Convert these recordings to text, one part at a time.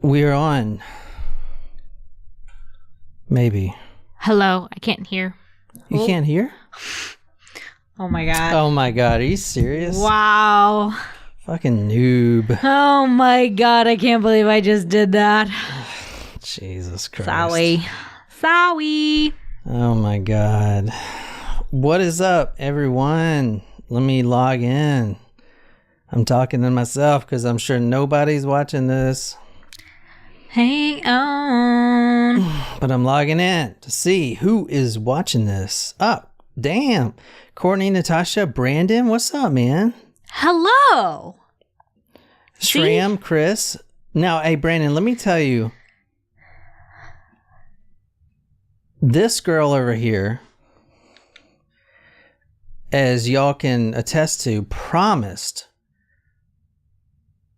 We're on. Maybe. Hello, I can't hear. You can't hear? Oh my god. Oh my god, are you serious? Wow. Fucking noob. Oh my god, I can't believe I just did that. Jesus Christ. Sorry. Oh my god. What is up, everyone? Let me log in. I'm talking to myself because I'm sure nobody's watching this. Hang on. But I'm logging in to see who is watching this. Oh, damn. Courtney, Natasha, Brandon, what's up, man? Hello. Shram, Chris. Now, hey, Brandon, let me tell you. This girl over here, as y'all can attest to, promised,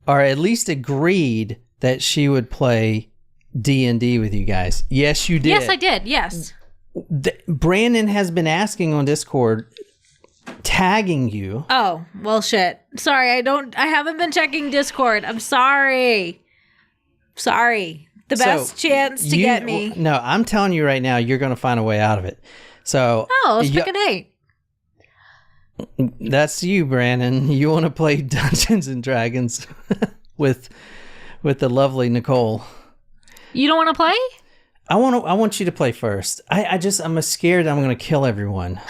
or at least agreed, that she would play D&D with you guys. Yes, you did. Yes, I did. Yes. Brandon has been asking on Discord, tagging you. Oh, well, shit. Sorry, I haven't been checking Discord. I'm sorry. The best chance to get me. No, I'm telling you right now, you're going to find a way out of it. So. Oh, let's pick a date. That's you, Brandon. You want to play Dungeons and Dragons with the lovely Nicole. You don't want to play? I want you to play first. I'm scared I'm going to kill everyone.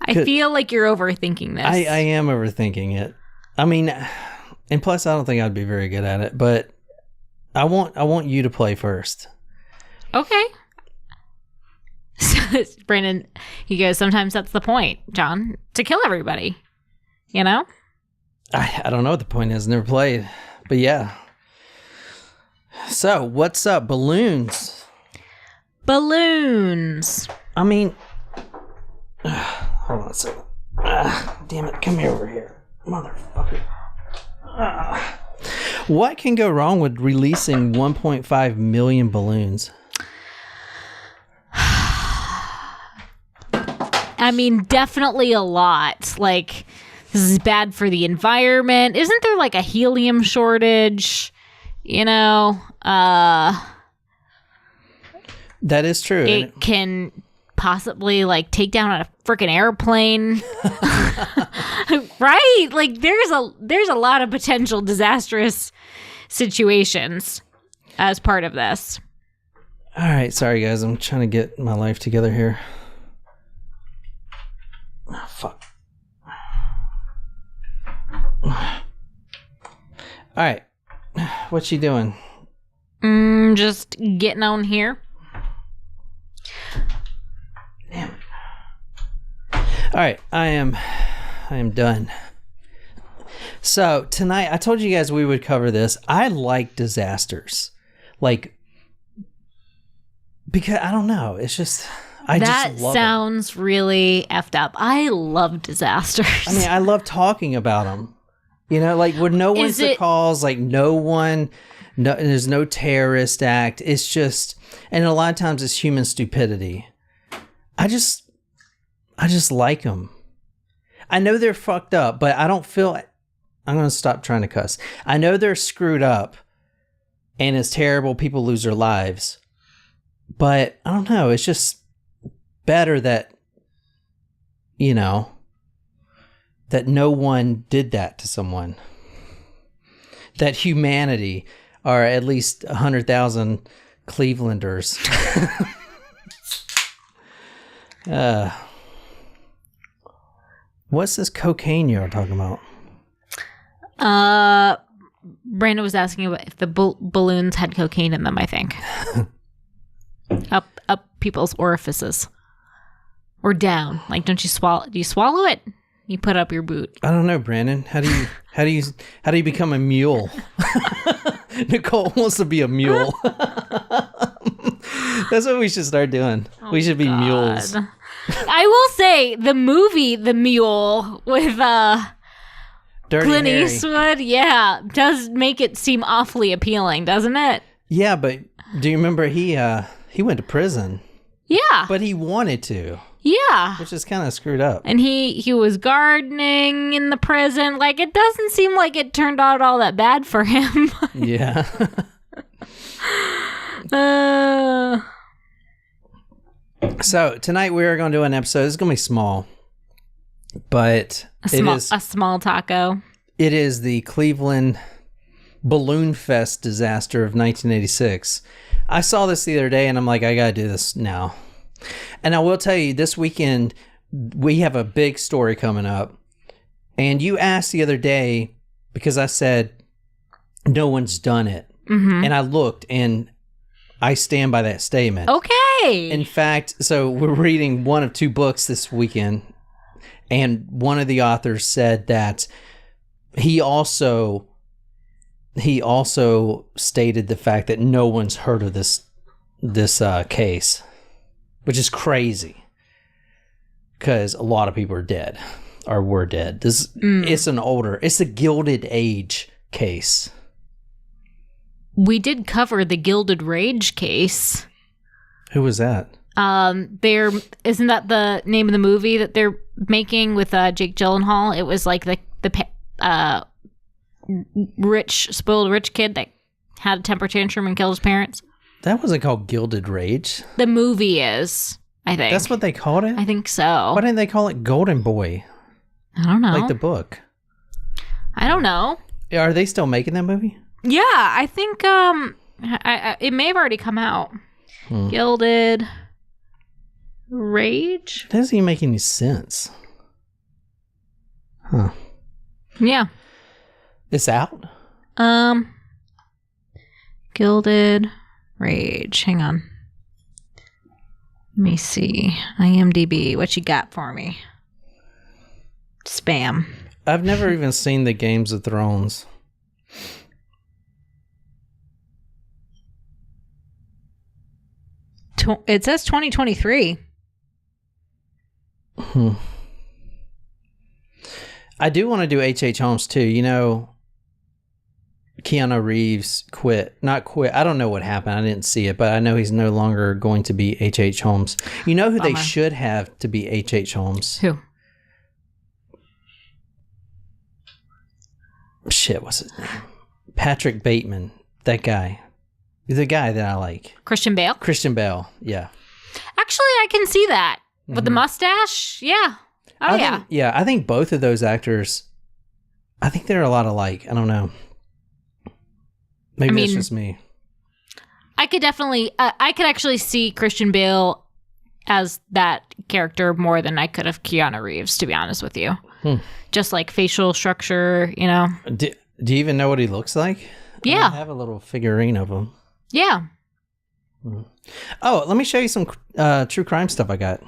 I feel like you're overthinking this. I am overthinking it. I mean, and plus I don't think I'd be very good at it, but I want you to play first. Okay. Brandon, he goes, sometimes that's the point, John, to kill everybody. You know? I don't know what the point is. Never played. But yeah. So, what's up? Balloons. I mean, hold on a second. Damn it. Come here over here. Motherfucker. What can go wrong with releasing 1.5 million balloons? I mean, definitely a lot. Like, this is bad for the environment. Isn't there like a helium shortage? You know, that is true. It can possibly like take down a freaking airplane. Right? Like there's a lot of potential disastrous situations as part of this. All right, sorry guys, I'm trying to get my life together here. Oh, fuck. All right. What you doing? Just getting on here. Damn it. All right, I am done. So, tonight I told you guys we would cover this. I like disasters. Like, because I don't know, it's just that sounds really effed up. I love disasters. I mean, I love talking about them. You know, like where no one's the cause, like there's no terrorist act. It's just, and a lot of times it's human stupidity. I just like them. I know they're fucked up, but I don't feel, I'm going to stop trying to cuss. I know they're screwed up and it's terrible. People lose their lives, but I don't know. It's just better that, you know, that no one did that to someone. That humanity, or at least 100,000 Clevelanders. What's this cocaine you're talking about? Brandon was asking about if the balloons had cocaine in them, I think. up people's orifices. Or down. Like, don't you swallow? Do you swallow it? You put up your boot. I don't know, Brandon. How do you become a mule? Nicole wants to be a mule. That's what we should start doing. We should be mules. I will say the movie The Mule with Clint Eastwood, yeah, does make it seem awfully appealing, doesn't it? Yeah, but do you remember he went to prison? Yeah. But he wanted to. Yeah. Which is kind of screwed up. And he was gardening in the prison. Like, it doesn't seem like it turned out all that bad for him. Yeah. So tonight we are going to do an episode. It's going to be small, but a small taco. It is the Cleveland Balloonfest disaster of 1986. I saw this the other day, and I'm like, I got to do this now. And I will tell you, this weekend we have a big story coming up. And you asked the other day because I said no one's done it, and I looked and. I stand by that statement. Okay. In fact, so we're reading one of 2 books this weekend, and one of the authors said that he also stated the fact that no one's heard of this case, which is crazy because a lot of people are dead or were dead. It's a Gilded Age case. We did cover the Gilded Rage case. Who was that? Isn't that the name of the movie that they're making with Jake Gyllenhaal? It was like the spoiled rich kid that had a temper tantrum and killed his parents. That wasn't called Gilded Rage. The movie is, I think. That's what they called it? I think so. Why didn't they call it Golden Boy? I don't know. Like the book. I don't know. Are they still making that movie? Yeah, I think it may have already come out. Gilded Rage? That doesn't even make any sense. Huh. Yeah. It's out? Gilded Rage. Hang on. Let me see. IMDb. What you got for me? Spam. I've never even seen the Games of Thrones. It says 2023. I do want to do H.H. Holmes too. You know, Keanu Reeves quit. Not quit. I don't know what happened. I didn't see it, but I know he's no longer going to be H.H. Holmes. You know who they should have to be H.H. Holmes? Who? Shit, what's his name? Patrick Bateman. That guy. The guy that I like. Christian Bale? Christian Bale, yeah. Actually, I can see that. With the mustache? Yeah. I think both of those actors, I think they're a lot alike. I don't know. Maybe that's just me. I could definitely, I could actually see Christian Bale as that character more than I could have Keanu Reeves, to be honest with you. Just like facial structure, you know. Do you even know what he looks like? Yeah. I have a little figurine of him. Yeah. Oh, let me show you some true crime stuff I got.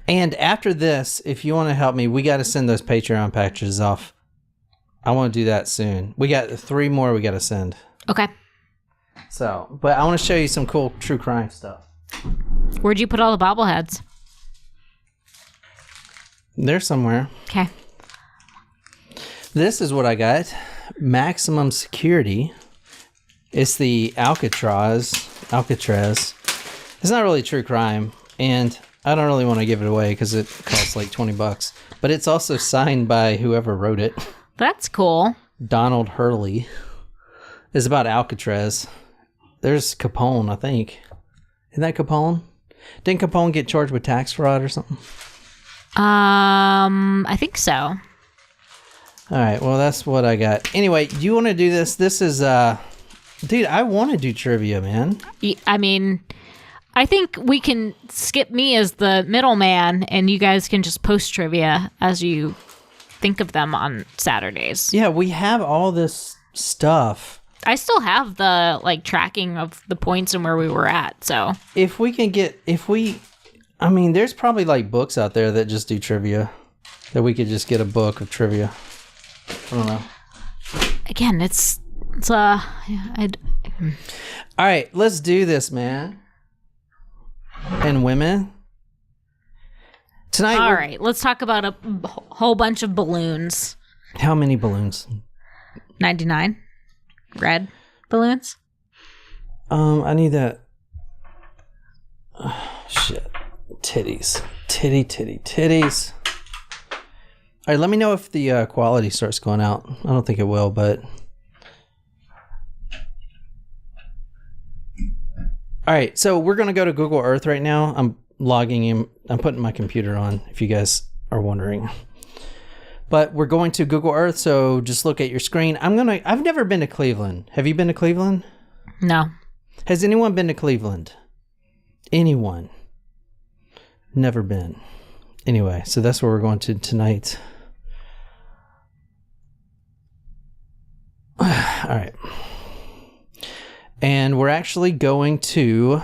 And after this, if you want to help me, we got to send those Patreon packages off. I want to do that soon. We got 3 more we got to send. Okay. So, but I want to show you some cool true crime stuff. Where'd you put all the bobbleheads? They're somewhere. Okay. This is what I got. Maximum Security. It's the Alcatraz. It's not really true crime, and I don't really want to give it away because it costs like $20. But it's also signed by whoever wrote it. That's cool. Donald Hurley. It's about Alcatraz. There's Capone, I think. Isn't that Capone? Didn't Capone get charged with tax fraud or something? I think so. All right, well, that's what I got. Anyway, do you want to do this? This is, dude, I want to do trivia, man. I mean, I think we can skip me as the middleman, and you guys can just post trivia as you think of them on Saturdays. Yeah, we have all this stuff. I still have the, like, tracking of the points and where we were at, so. If we can get, I mean, there's probably, like, books out there that just do trivia, that we could just get a book of trivia. I don't know. Again, all right, let's do this, man. And women. Tonight. All right, let's talk about a whole bunch of balloons. How many balloons? 99 red balloons. I need that. Shit. Titties. Titties. All right, let me know if the quality starts going out. I don't think it will, but... All right, so we're going to go to Google Earth right now. I'm logging in. I'm putting my computer on, if you guys are wondering. But we're going to Google Earth, so just look at your screen. I've never been to Cleveland. Have you been to Cleveland? No. Has anyone been to Cleveland? Anyone? Never been. Anyway, so that's where we're going to tonight. All right. And we're actually going to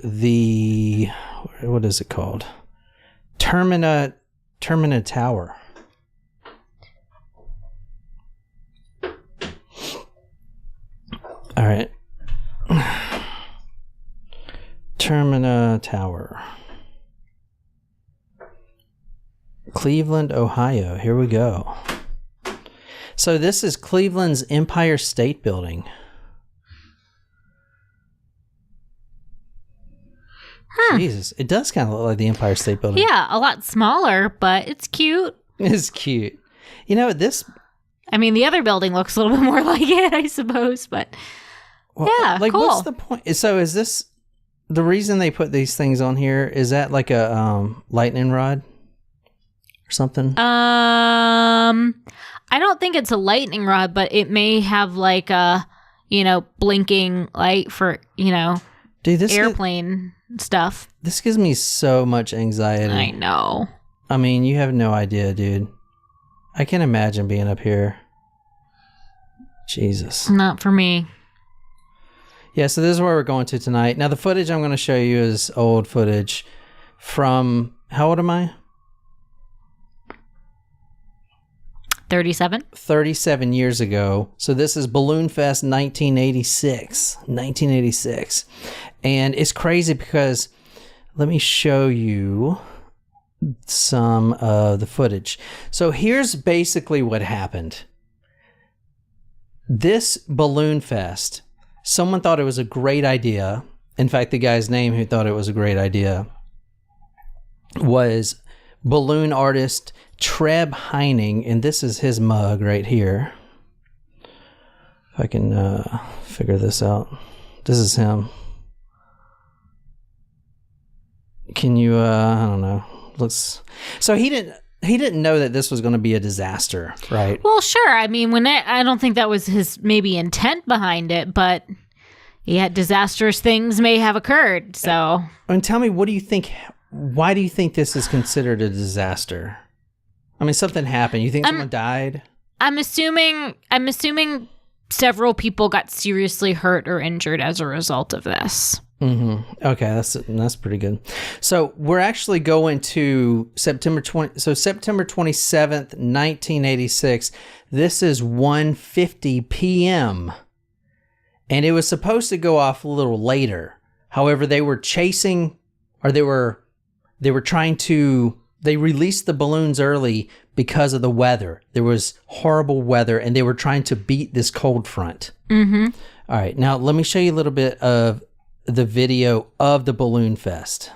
the, what is it called? Termina Tower. All right. Termina Tower. Cleveland, Ohio. Here we go. So this is Cleveland's Empire State Building. Jesus, it does kind of look like the Empire State Building. Yeah, a lot smaller, but it's cute. It's cute. You know, this... I mean, the other building looks a little bit more like it, I suppose, but... Well, yeah, like, cool. What's the point? So is this... The reason they put these things on here, is that like a lightning rod or something? I don't think it's a lightning rod, but it may have like a, blinking light for, Dude, this airplane stuff. This gives me so much anxiety. I know. I mean, you have no idea, dude. I can't imagine being up here. Jesus. Not for me. Yeah, so this is where we're going to tonight. Now, the footage I'm going to show you is old footage from... How old am I? 37. 37 years ago. So this is Balloonfest 1986. 1986. And it's crazy because... Let me show you some of the footage. So here's basically what happened. This Balloonfest... Someone thought it was a great idea. In fact, the guy's name who thought it was a great idea was balloon artist Treb Heining, and this is his mug right here. If I can figure this out. This is him. Can you, I don't know. Looks... So he didn't know that this was going to be a disaster, right? Well, sure. I mean, I don't think that was his maybe intent behind it, but yeah, disastrous things may have occurred. So, and tell me, what do you think? Why do you think this is considered a disaster? I mean, something happened. You think someone died? I'm assuming several people got seriously hurt or injured as a result of this. Mm-hmm. Okay, that's pretty good. So we're actually going to September 27th, 1986. This is 1:50 p.m. And it was supposed to go off a little later. However, they were chasing, or they released the balloons early because of the weather. There was horrible weather, and they were trying to beat this cold front. Mm-hmm. All right, now let me show you a little bit of the video of the Balloonfest.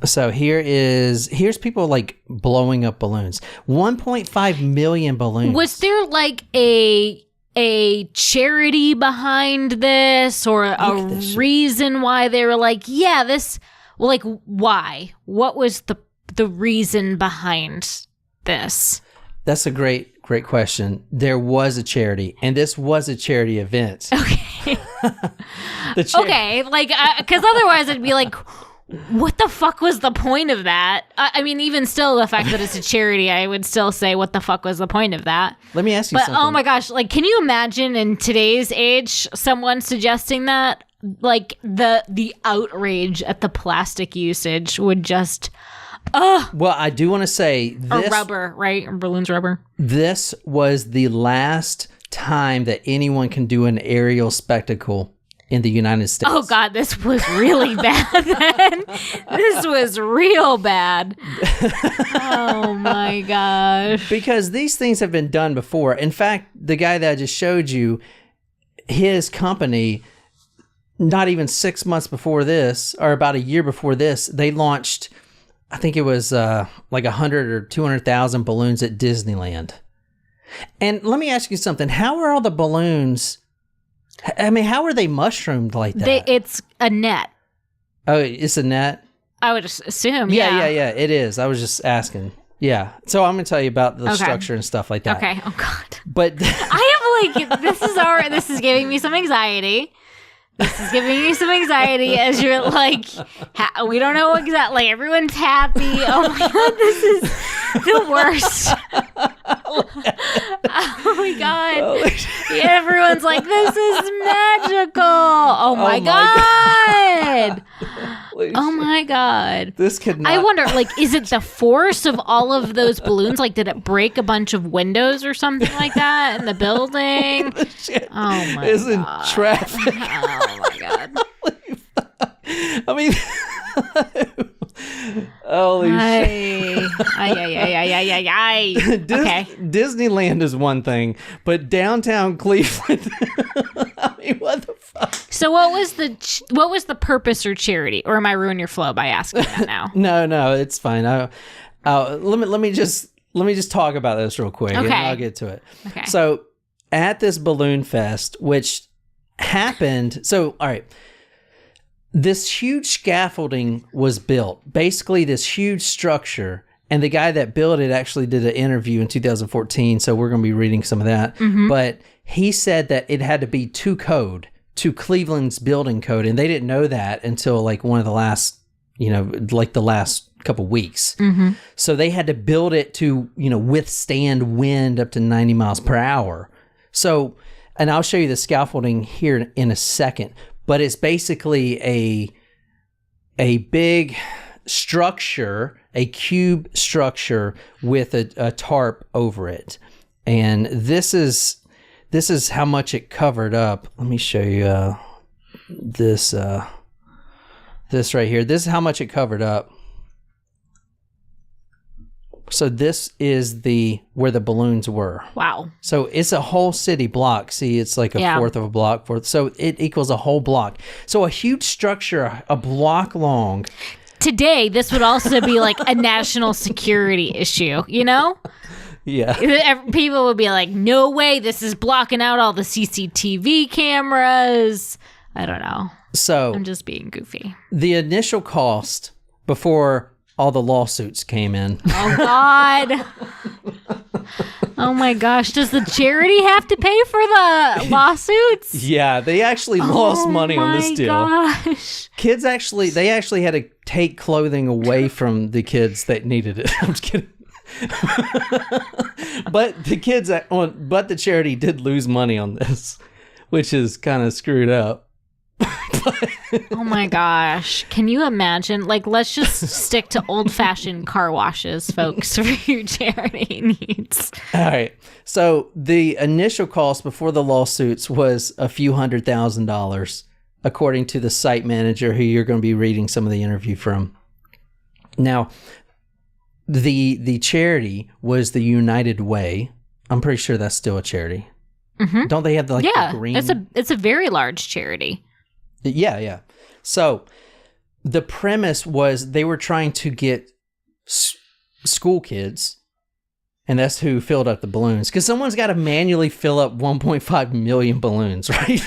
So here's people like blowing up balloons. 1.5 million balloons. Was there like a charity behind this, or a reason why they were like, yeah, this, well, like, why? What was the reason behind this? That's a great question. There was a charity, and this was a charity event. Okay. Okay, like, because otherwise it'd be like, what the fuck was the point of that? I mean, even still, the fact that it's a charity, I would still say, what the fuck was the point of that? Let me ask you something. But, oh my gosh, like, can you imagine in today's age, someone suggesting that? Like, the outrage at the plastic usage would just... Well, I do want to say this... Or rubber, right? Or balloons rubber. This was the last time that anyone can do an aerial spectacle in the United States. Oh, God, this was really bad then. This was real bad. Oh, my gosh. Because these things have been done before. In fact, the guy that I just showed you, his company not even 6 months before this, or about a year before this, they launched, I think it was like 100 or 200,000 balloons at Disneyland. And let me ask you something. How are all the balloons, I mean, how are they mushroomed like that? It's a net. Oh, it's a net? I would assume, yeah. It is. I was just asking. Yeah. So I'm going to tell you about the structure and stuff like that. Okay. Oh, God. But I am like, this is giving me some anxiety. This is giving you some anxiety as you're like, we don't know exactly. Everyone's happy. Oh my God, this is the worst. Oh my God. Yeah, everyone's like, this is magical. Oh my God. Oh my God. This could not. I wonder, like, is it the force of all of those balloons? Like, did it break a bunch of windows or something like that in the building? The shit oh my is God. in traffic. Oh my God. I mean, holy shit. Okay. Disneyland is one thing, but downtown Cleveland, I mean, what the fuck? So what was the purpose or charity? Or am I ruining your flow by asking that now? No, it's fine. Let me just talk about this real quick, and I'll get to it. Okay. So at this Balloonfest, which happened, so all right. This huge scaffolding was built, basically this huge structure, and the guy that built it actually did an interview in 2014, so we're going to be reading some of that. Mm-hmm. But he said that it had to be to Cleveland's building code, and they didn't know that until like one of the last, like the last couple weeks. Mm-hmm. So they had to build it to, withstand wind up to 90 miles per hour. So, and I'll show you the scaffolding here in a second. But it's basically a big structure, a cube structure with a tarp over it. And this is how much it covered up. Let me show you this right here. This is how much it covered up. So this is where the balloons were. Wow. So it's a whole city block. See, it's like a fourth of a block. So it equals a whole block. So a huge structure, a block long. Today, this would also be like a national security issue, Yeah. People would be like, no way, this is blocking out all the CCTV cameras. I don't know. So I'm just being goofy. The initial cost before all the lawsuits came in. Oh, God. Oh, my gosh. Does the charity have to pay for the lawsuits? Yeah, they actually lost money on this deal. Gosh. Kids they actually had to take clothing away from the kids that needed it. I'm just kidding. But the charity did lose money on this, which is kind of screwed up. Oh my gosh. Can you imagine? Like, let's just stick to old-fashioned car washes, folks, for your charity needs. All right. So the initial cost before the lawsuits was a few $100,000, according to the site manager who you're going to be reading some of the interview from. Now, the charity was the United Way. I'm pretty sure that's still a charity. Mm-hmm. Don't they have the green? It's a very large charity. Yeah. So the premise was they were trying to get school kids, and that's who filled up the balloons, because someone's got to manually fill up 1.5 million balloons, right?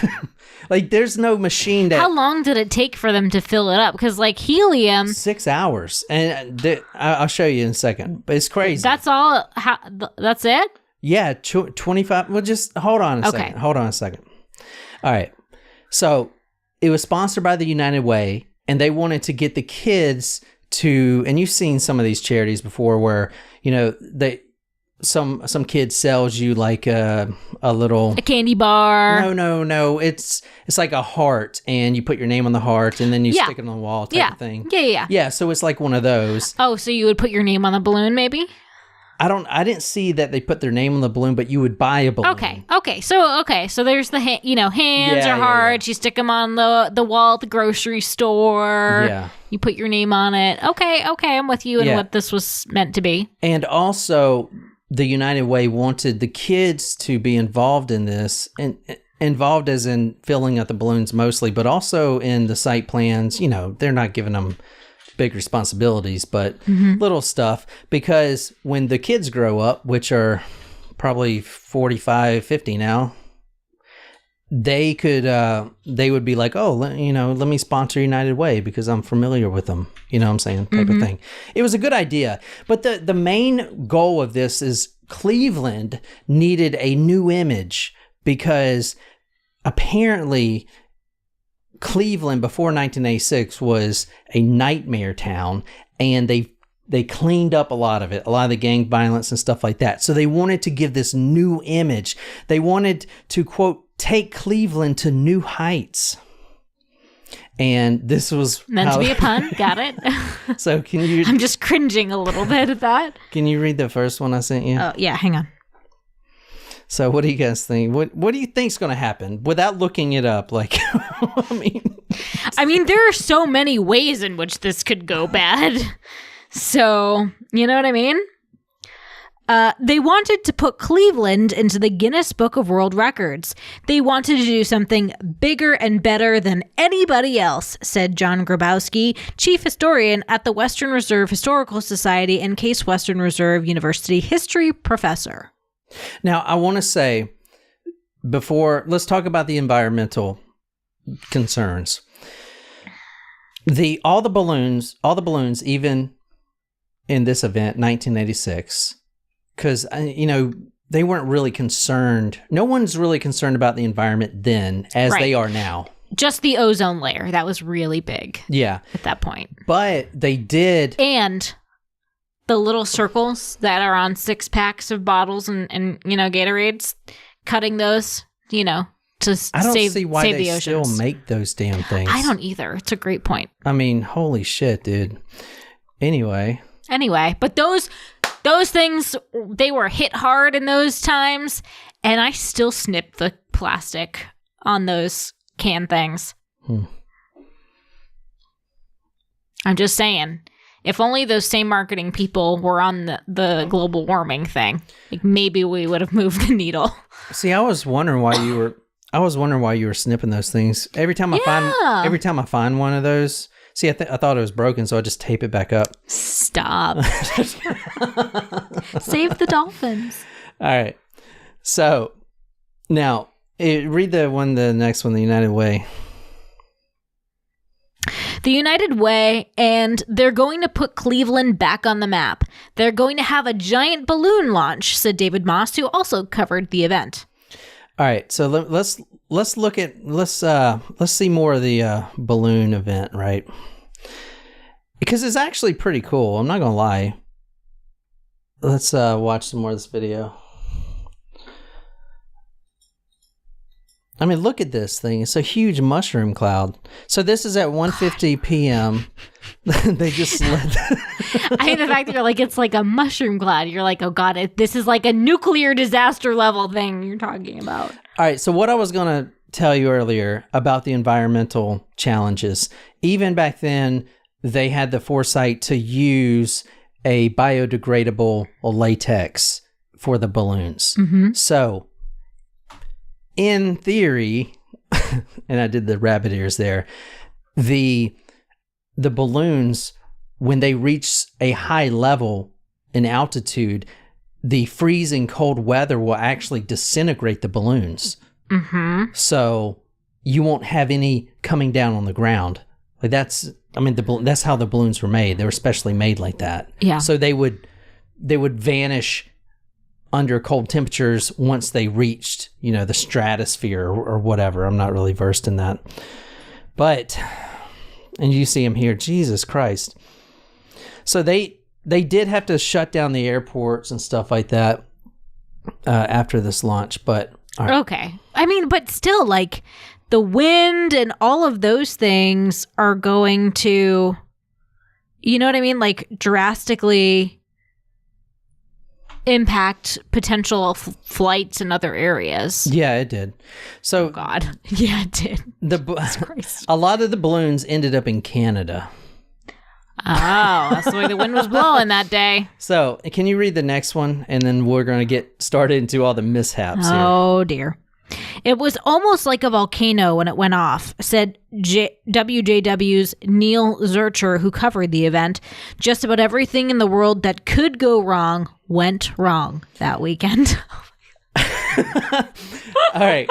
Like, there's no machine that... How long did it take for them to fill it up? Because, like, helium... 6 hours. And I'll show you in a second, but it's crazy. That's all... That's it? Yeah, 25... Well, just hold on a second. Hold on a second. All right. So... It was sponsored by the United Way, and they wanted to get the kids to, and you've seen some of these charities before where, some kid sells you like a candy bar. No. It's like a heart, and you put your name on the heart, and then you stick it on the wall type of thing. Yeah. Yeah, so it's like one of those. Oh, so you would put your name on the balloon, maybe? I didn't see that they put their name on the balloon, but you would buy a balloon. Okay. So there's the hands or hearts. Yeah. You stick them on the wall at the grocery store. Yeah. You put your name on it. Okay. I'm with you in what this was meant to be. And also, the United Way wanted the kids to be involved in this, and involved as in filling up the balloons mostly, but also in the site plans. You know, they're not giving them big responsibilities, but little stuff. Because when the kids grow up, which are probably 45, 50 now, they would be like, oh, let me sponsor United Way because I'm familiar with them. You know what I'm saying? Type of thing. It was a good idea. But the main goal of this is Cleveland needed a new image because apparently Cleveland before 1986 was a nightmare town, and they cleaned up a lot of it, a lot of the gang violence and stuff like that. So they wanted to give this new image. They wanted to, quote, take Cleveland to new heights. And this was meant to be a pun. Got it. So can you... I'm just cringing a little bit at that. Can you read the first one I sent you? Oh, yeah. Hang on. So what do you guys think? What do you think's going to happen without looking it up? Like, I mean, there are so many ways in which this could go bad. So, you know what I mean? They wanted to put Cleveland into the Guinness Book of World Records. They wanted to do something bigger and better than anybody else, said John Grabowski, chief historian at the Western Reserve Historical Society and Case Western Reserve University history professor. Now, I want to say, let's talk about the environmental concerns. All the balloons, even in this event, 1986, because, they weren't really concerned. No one's really concerned about the environment then as they are now. Just the ozone layer. That was really big. Yeah. At that point. But they did. And the little circles that are on 6-packs of bottles and Gatorades, cutting those, to I don't save see why the they oceans. still make those damn things. I don't either. It's a great point. I mean, holy shit, dude. Anyway, but those things, they were hit hard in those times, and I still snip the plastic on those can things. I'm just saying, if only those same marketing people were on the global warming thing, like maybe we would have moved the needle. See, I was wondering why you were snipping those things. Every time I find one of those. See, I thought it was broken, so I just tape it back up. Stop. Save the dolphins. All right. So, now, read the next one, the United Way. The United Way, and they're going to put Cleveland back on the map. They're going to have a giant balloon launch, said David Moss, who also covered the event. All right, so let's see more of the balloon event, right? Because it's actually pretty cool. I'm not gonna lie. Let's watch some more of this video. I mean, look at this thing. It's a huge mushroom cloud. So this is at 1:50 p.m. They just let... I mean, the fact that you're like, it's like a mushroom cloud. You're like, oh, God, this is like a nuclear disaster level thing you're talking about. All right, so what I was going to tell you earlier about the environmental challenges, even back then, they had the foresight to use a biodegradable latex for the balloons. So... in theory, and I did the rabbit ears there, the balloons, when they reach a high level in altitude, the freezing cold weather will actually disintegrate the balloons. So you won't have any coming down on the ground. Like that's how the balloons were made. They were specially made like that. Yeah. So they would vanish under cold temperatures once they reached, the stratosphere or whatever. I'm not really versed in that. But, and you see them here, Jesus Christ. So they did have to shut down the airports and stuff like that after this launch, but... all right. Okay. I mean, but still, like, the wind and all of those things are going to, you know what I mean? Like, drastically... impact potential flights in other areas. Yeah, it did. So, oh God, yeah, it did. A lot of the balloons ended up in Canada. Oh, that's the way the wind was blowing that day. So, can you read the next one, and then we're going to get started into all the mishaps here. Oh dear. It was almost like a volcano when it went off, said WJW's Neil Zurcher, who covered the event. Just about everything in the world that could go wrong went wrong that weekend. All right.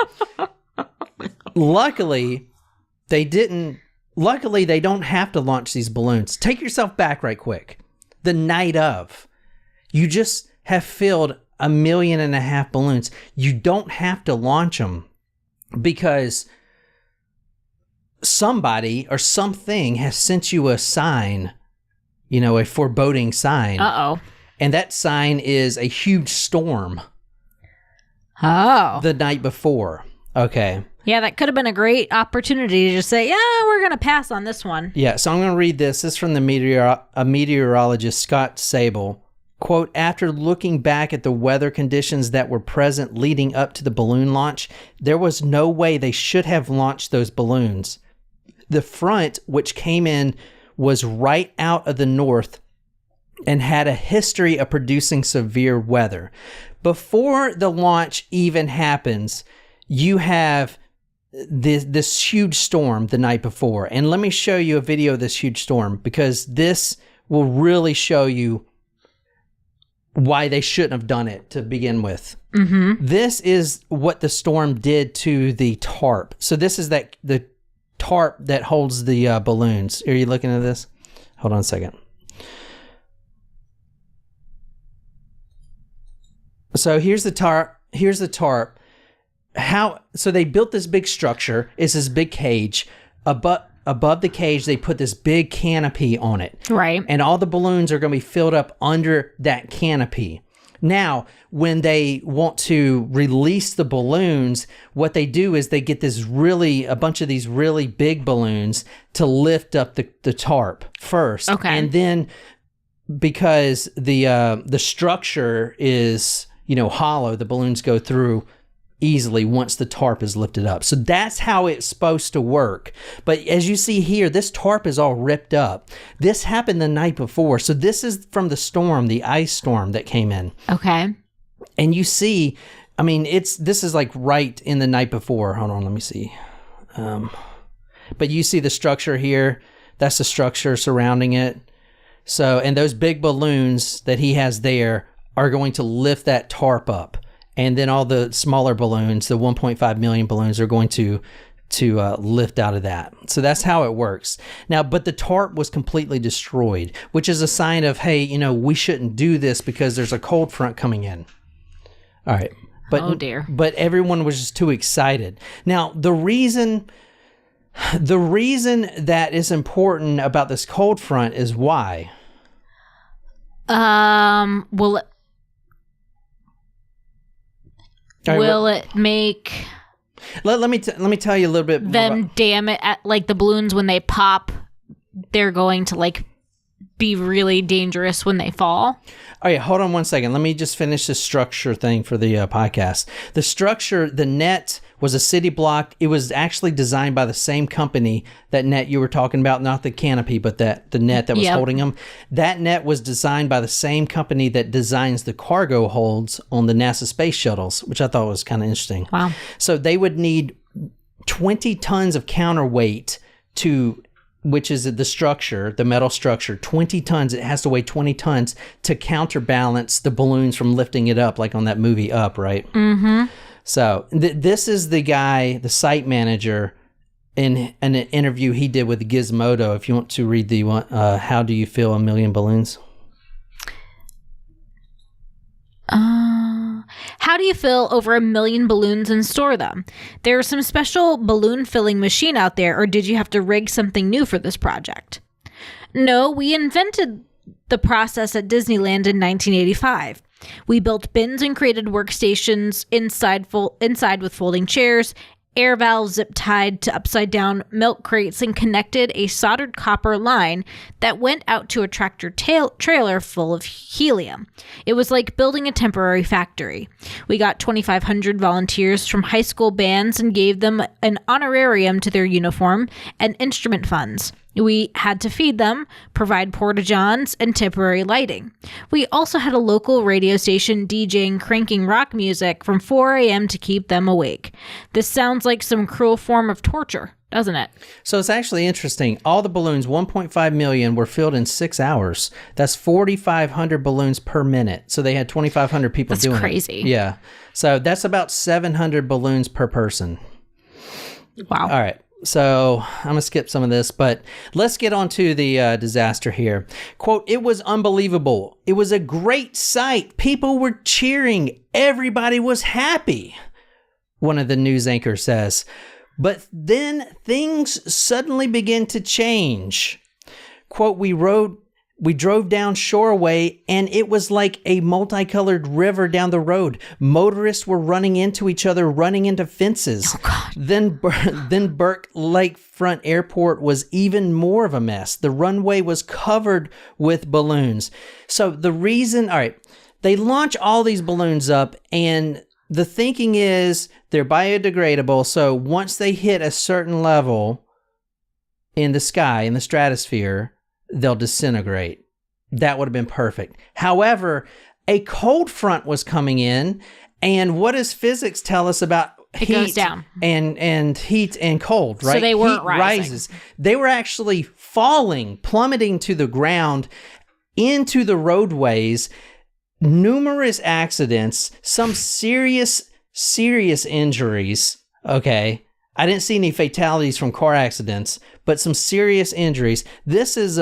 Luckily, they don't have to launch these balloons. Take yourself back right quick. The night of, you just have filled 1.5 million balloons. You don't have to launch them because somebody or something has sent you a sign, a foreboding sign. Uh-oh. And that sign is a huge storm. Oh. The night before. Okay. Yeah, that could have been a great opportunity to just say, yeah, we're going to pass on this one. Yeah, so I'm going to read this. This is from the meteorologist Scott Sable. Quote, after looking back at the weather conditions that were present leading up to the balloon launch, there was no way they should have launched those balloons. The front, which came in, was right out of the north and had a history of producing severe weather. Before the launch even happens, you have this huge storm the night before. And let me show you a video of this huge storm because this will really show you why they shouldn't have done it to begin with. Mm-hmm. This is what the storm did to the tarp. So this is the tarp that holds the balloons. Are you looking at this? Hold on a second. So here's the tarp. So they built this big structure. It's this big cage. Above the cage, they put this big canopy on it. Right. And all the balloons are going to be filled up under that canopy. Now, when they want to release the balloons, what they do is they get a bunch of these really big balloons to lift up the tarp first. Okay. And then because the structure is, hollow, the balloons go through easily once the tarp is lifted up. So that's how it's supposed to work. But as you see here, this tarp is all ripped up. This happened the night before. So this is from the storm, the ice storm that came in. Okay. And you see, this is like right in the night before. Hold on, let me see. But you see the structure here. That's the structure surrounding it. So, and those big balloons that he has there are going to lift that tarp up. And then all the smaller balloons, the 1.5 million balloons, are going to lift out of that. So that's how it works. Now, but the tarp was completely destroyed, which is a sign of, hey, we shouldn't do this because there's a cold front coming in. All right. But, oh, dear. But everyone was just too excited. Now, the reason that is important about this cold front is why? Will it make let me tell you a little bit them more damn it at, like the balloons when they pop, they're going to be really dangerous when they fall? Oh yeah, hold on one second. Let me just finish this structure thing for the podcast. The structure, the net was a city block. It was actually designed by the same company, that net you were talking about, not the canopy, but the net that was holding them. That net was designed by the same company that designs the cargo holds on the NASA space shuttles, which I thought was kind of interesting. Wow. So they would need 20 tons of counterweight which is the structure, the metal structure, 20 tons. It has to weigh 20 tons to counterbalance the balloons from lifting it up, like on that movie Up, right? Mm-hmm. So this is the guy, the site manager, in an interview he did with Gizmodo. If you want to read the one, how do you fill 1 million balloons? How do you fill over 1 million balloons and store them? There's some special balloon filling machine out there, or did you have to rig something new for this project? No, we invented the process at Disneyland in 1985. We built bins and created workstations inside with folding chairs, air valves zip tied to upside down milk crates, and connected a soldered copper line that went out to a tractor trailer full of helium. It was like building a temporary factory. We got 2,500 volunteers from high school bands and gave them an honorarium to their uniform and instrument funds. We had to feed them, provide porta-johns, and temporary lighting. We also had a local radio station DJing cranking rock music from 4 a.m. to keep them awake. This sounds like some cruel form of torture, doesn't it? So it's actually interesting. All the balloons, 1.5 million, were filled in 6 hours. That's 4,500 balloons per minute. So they had 2,500 people doing it. That's crazy. Yeah. So that's about 700 balloons per person. Wow. All right. So I'm going to skip some of this, but let's get on to the disaster here. Quote, "It was unbelievable. It was a great sight. People were cheering. Everybody was happy," one of the news anchors says. But then things suddenly began to change. Quote, we drove down Shoreway, and it was like a multicolored river down the road. Motorists were running into each other, running into fences. Oh, God. Then Burke Lakefront Airport was even more of a mess. The runway was covered with balloons. So the reason, all right, they launch all these balloons up, and the thinking is they're biodegradable. So once they hit a certain level in the sky, in the stratosphere, they'll disintegrate. That would have been perfect. However, a cold front was coming in, and what does physics tell us about it heat goes down. and heat and cold, right? So they weren't heat rising. rises. They were actually falling, plummeting to the ground, into the roadways. Numerous accidents, some serious injuries. Okay. I didn't see any fatalities from car accidents, but some serious injuries. This is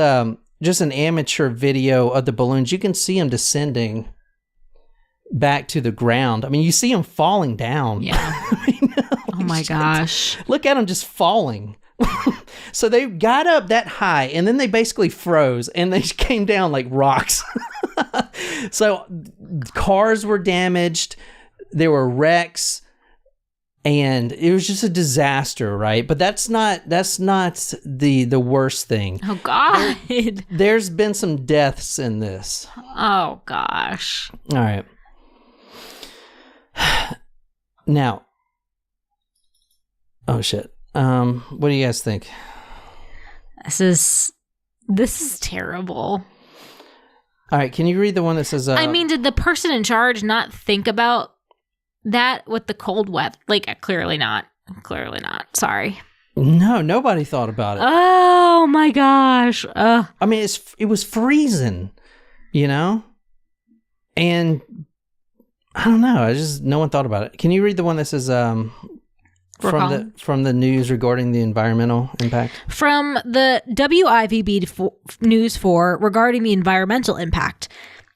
just an amateur video of the balloons. You can see them descending back to the ground. I mean, you see them falling down. Yeah. Oh my gosh. Look at them just falling. So they got up that high, and then they basically froze, and they came down like rocks. So cars were damaged. There were wrecks. And it was just a disaster, right? But that's not the worst thing. Oh, God. There's been some deaths in this. Oh, gosh. All right. Now. Oh, shit. What do you guys think? This is terrible. All right. Can you read the one that says... I mean, did the person in charge not think about that with the cold wet? Like, clearly not. Sorry. No, nobody thought about it. Oh my gosh. I mean, it was freezing, you know? And I don't know. No one thought about it. Can you read the one that says from the news regarding the environmental impact? From the WIVB News 4 regarding the environmental impact.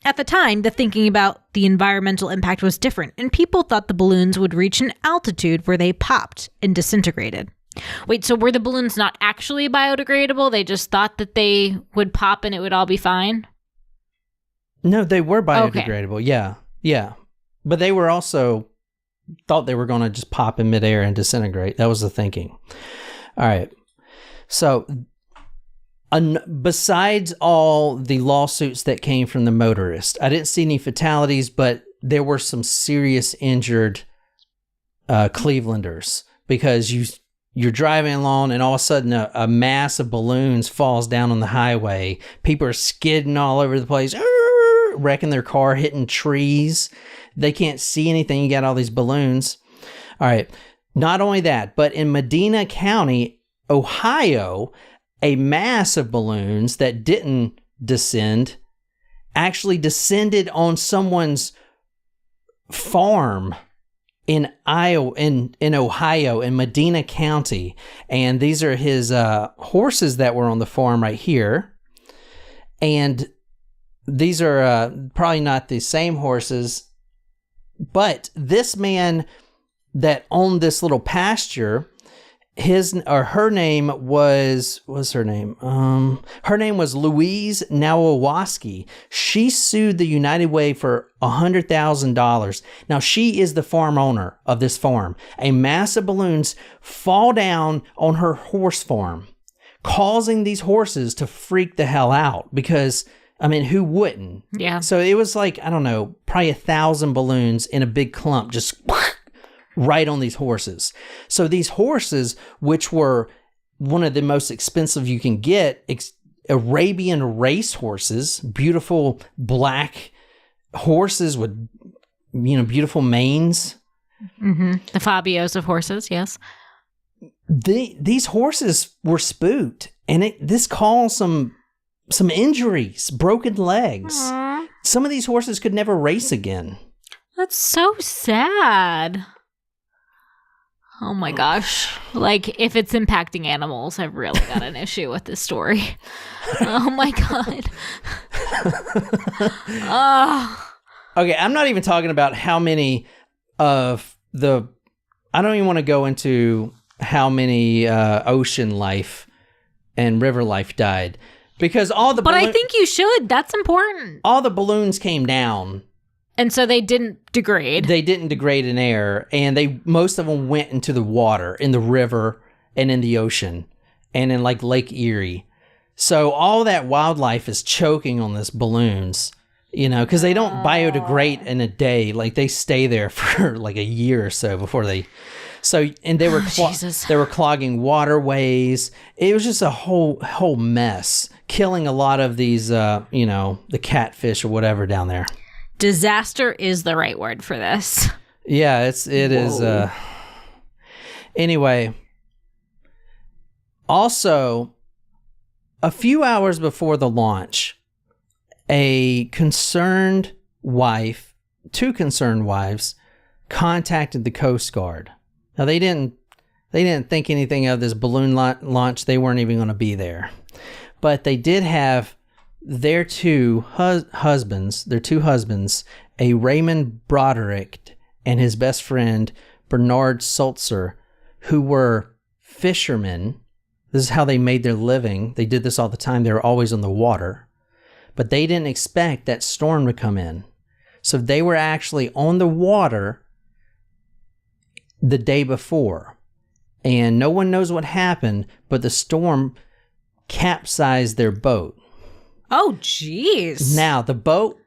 At the time, the thinking about the environmental impact was different, and people thought the balloons would reach an altitude where they popped and disintegrated. Wait, so were the balloons not actually biodegradable? They just thought that they would pop and it would all be fine? No, they were biodegradable. Okay. Yeah. But they were also thought they were going to just pop in midair and disintegrate. That was the thinking. All right. So... besides all the lawsuits that came from the motorists, I didn't see any fatalities, but there were some serious injured Clevelanders because you're driving along and all of a sudden a mass of balloons falls down on the highway. People are skidding all over the place, wrecking their car, hitting trees. They can't see anything. You got all these balloons. All right. Not only that, but in Medina County, Ohio, a mass of balloons that didn't descend actually descended on someone's farm in Ohio, in Medina County. And these are his horses that were on the farm right here. And these are probably not the same horses, but this man that owned this little pasture, her name was Louise Nowawoski. She sued the United Way for $100,000. Now she is the farm owner of this farm. A mass of balloons fall down on her horse farm, causing these horses to freak the hell out because, I mean, who wouldn't? Yeah. So it was like, I don't know, probably 1,000 balloons in a big clump, just right on these horses. So these horses, which were one of the most expensive you can get, Arabian race horses, beautiful black horses with, beautiful manes. Mm-hmm. The Fabios of horses, yes. These horses were spooked, and this caused some injuries, broken legs. Aww. Some of these horses could never race again. That's so sad. Oh my gosh. Like, if it's impacting animals, I've really got an issue with this story. Oh my God. Okay, I'm not even talking about how many of I don't even want to go into how many ocean life and river life died. Because But I think you should. That's important. All the balloons came down. And so they didn't degrade. They didn't degrade in air, and most of them went into the water, in the river, and in the ocean, and in like Lake Erie. So all that wildlife is choking on these balloons, because they don't biodegrade in a day. Like they stay there for like a year or so before they. So and they were they were clogging waterways. It was just a whole mess, killing a lot of these the catfish or whatever down there. Disaster is the right word for this. Yeah, it is. Anyway, also, a few hours before the launch, two concerned wives, contacted the Coast Guard. Now they didn't think anything of this balloon launch. They weren't even going to be there, but they did have their two husbands, a Raymond Broderick and his best friend Bernard Sulzer, who were fishermen. This is how they made their living. They did this all the time. They were always on the water, but they didn't expect that storm to come in. So they were actually on the water the day before, and no one knows what happened, but the storm capsized their boat. Oh, jeez. Now, the boat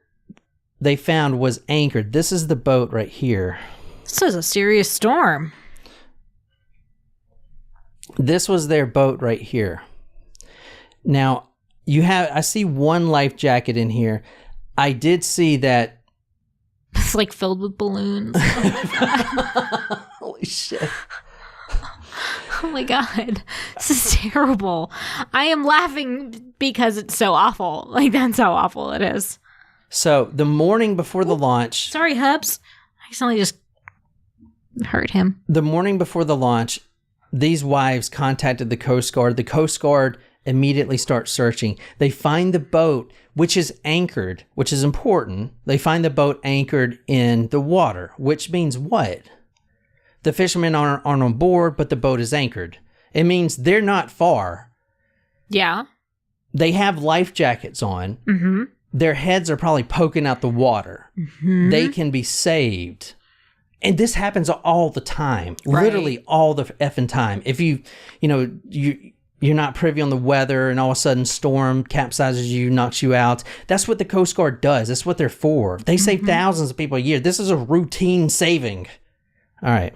they found was anchored. This is the boat right here. This is a serious storm. This was their boat right here. Now, I see one life jacket in here. I did see that. It's like filled with balloons. Holy shit. Oh my God. This is terrible. I am laughing because it's so awful. Like, that's how awful it is. So, the morning before the launch... Sorry, Hubs. I accidentally just hurt him. The morning before the launch, these wives contacted the Coast Guard. The Coast Guard immediately starts searching. They find the boat, which is anchored, which is important. They find the boat anchored in the water, which means what? The fishermen aren't on board, but the boat is anchored. It means they're not far. Yeah. They have life jackets on. Mm-hmm. Their heads are probably poking out the water. Mm-hmm. They can be saved. And this happens all the time. Right. Literally all the effing time. If you're not privy on the weather and all of a sudden storm capsizes you, knocks you out. That's what the Coast Guard does. That's what they're for. They save thousands of people a year. This is a routine saving. All right.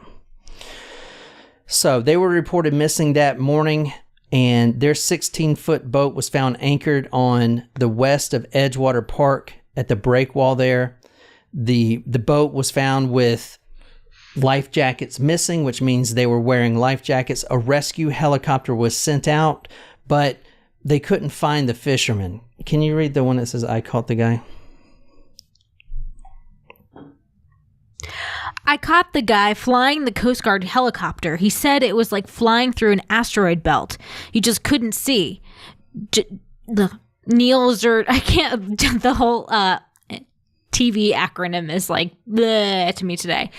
So they were reported missing that morning, and their 16-foot boat was found anchored on the west of Edgewater Park at the breakwall there. The boat was found with life jackets missing, which means they were wearing life jackets. A rescue helicopter was sent out, but they couldn't find the fishermen. Can you read the one that says, "I caught the guy"? I caught the guy flying the Coast Guard helicopter. He said it was like flying through an asteroid belt. You just couldn't see. The whole TV acronym is like bleh to me today.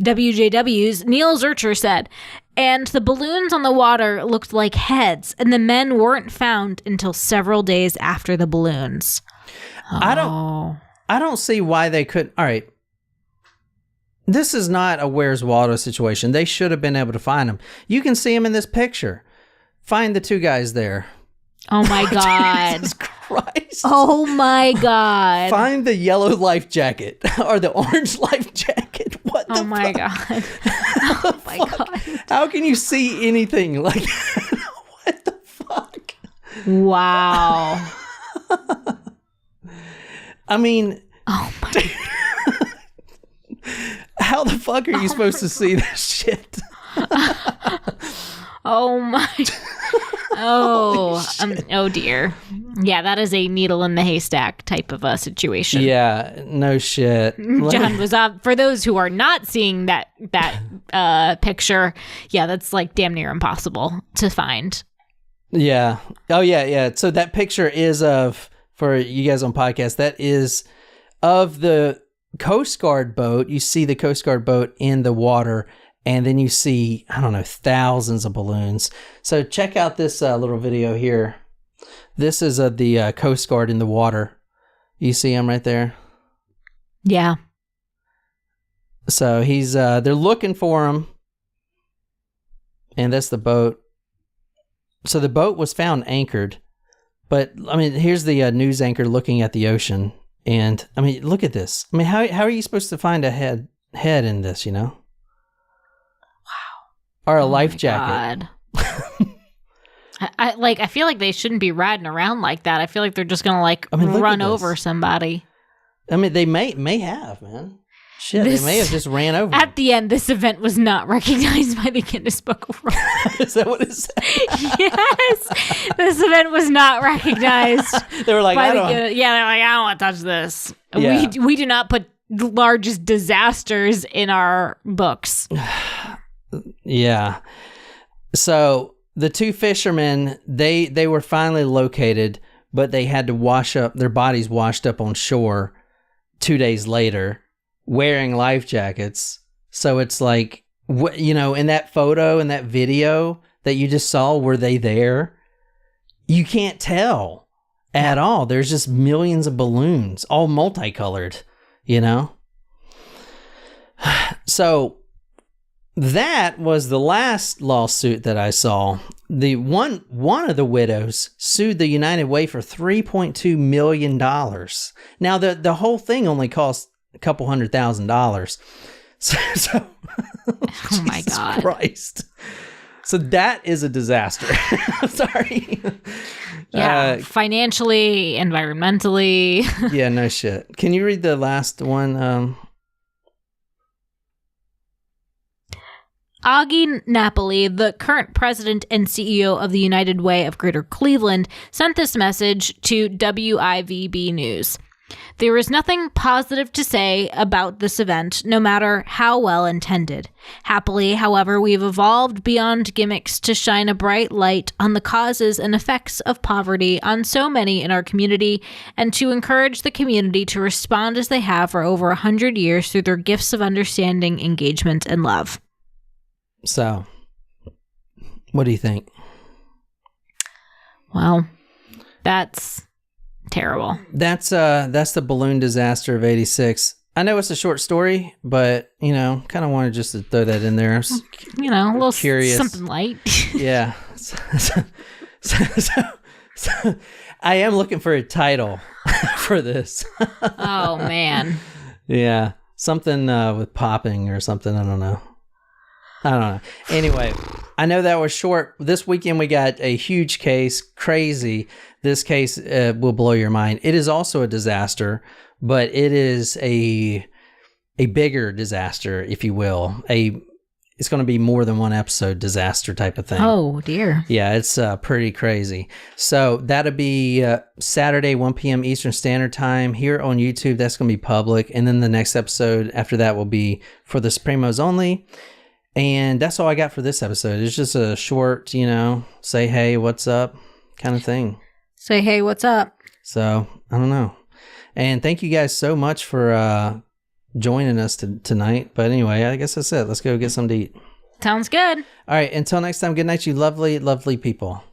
WJW's Neil Zurcher said, and the balloons on the water looked like heads, and the men weren't found until several days after the balloons. Oh. I don't see why they couldn't. All right. This is not a Where's Waldo situation. They should have been able to find them. You can see them in this picture. Find the two guys there. Oh my God. Jesus Christ. Oh my God. Find the yellow life jacket or the orange life jacket. What the Oh my fuck? God. Oh my God. How can you see anything like that? Wow. I mean, oh my. How the fuck are you supposed to see this shit? Oh my. Oh dear. Yeah, that is a needle in the haystack type of a situation. Yeah, no shit. John was up. For those who are not seeing that picture, yeah, that's like damn near impossible to find. Yeah. Oh yeah. So that picture is of, for you guys on podcast, that is of the Coast Guard boat. You see the Coast Guard boat in the water, and then you see, I don't know, thousands of balloons. So check out this little video here. This is of the Coast Guard in the water. You see him right there? Yeah. So he's they're looking for him, and that's the boat. So the boat was found anchored, but I mean, here's the news anchor looking at the ocean, and I mean, look at this. I mean, how are you supposed to find a head in this? You know? Wow. Or a life jacket. I feel like they shouldn't be riding around like that. I feel like they're just gonna run over somebody. I mean, they may have, man. Shit, they may have just ran over. At the end, this event was not recognized by the Guinness Book of World Records. Is that what it said? Yes, this event was not recognized. They were like, they're like, I don't want to touch this. Yeah. We do not put the largest disasters in our books. Yeah. So the two fishermen, they were finally located, but they had to wash up, their bodies washed up on shore 2 days later, wearing life jackets. So it's like, in that photo and that video that you just saw, were they there? You can't tell at all. There's just millions of balloons, all multicolored, So that was the last lawsuit that I saw. The one of the widows sued the United Way for $3.2 million. Now the whole thing only cost a couple $100,000. So oh my God. Christ. So that is a disaster. I'm sorry. Yeah, financially, environmentally. Yeah, no shit. Can you read the last one? Augie Napoli, the current president and CEO of the United Way of Greater Cleveland, sent this message to WIVB News. There is nothing positive to say about this event, no matter how well intended. Happily, however, we've evolved beyond gimmicks to shine a bright light on the causes and effects of poverty on so many in our community, and to encourage the community to respond as they have for over 100 years through their gifts of understanding, engagement, and love. So, what do you think? Well, that's terrible. That's the balloon disaster of '86. I know it's a short story, but kind of wanted just to throw that in there. A little curious, something light. Yeah. So, I am looking for a title for this. Oh man. Yeah, something with popping or something. I don't know. Anyway, I know that was short. This weekend we got a huge case, crazy. This case will blow your mind. It is also a disaster, but it is a bigger disaster, if you will. It's going to be more than one episode disaster type of thing. Oh dear. Yeah, it's pretty crazy. So that'll be Saturday, 1 p.m. Eastern Standard Time here on YouTube. That's going to be public, and then the next episode after that will be for the Supremos only. And that's all I got for this episode. It's just a short, say, hey, what's up kind of thing. Say, hey, what's up? So, I don't know. And thank you guys so much for joining us tonight. But anyway, I guess that's it. Let's go get something to eat. Sounds good. All right. Until next time, good night, you lovely, lovely people.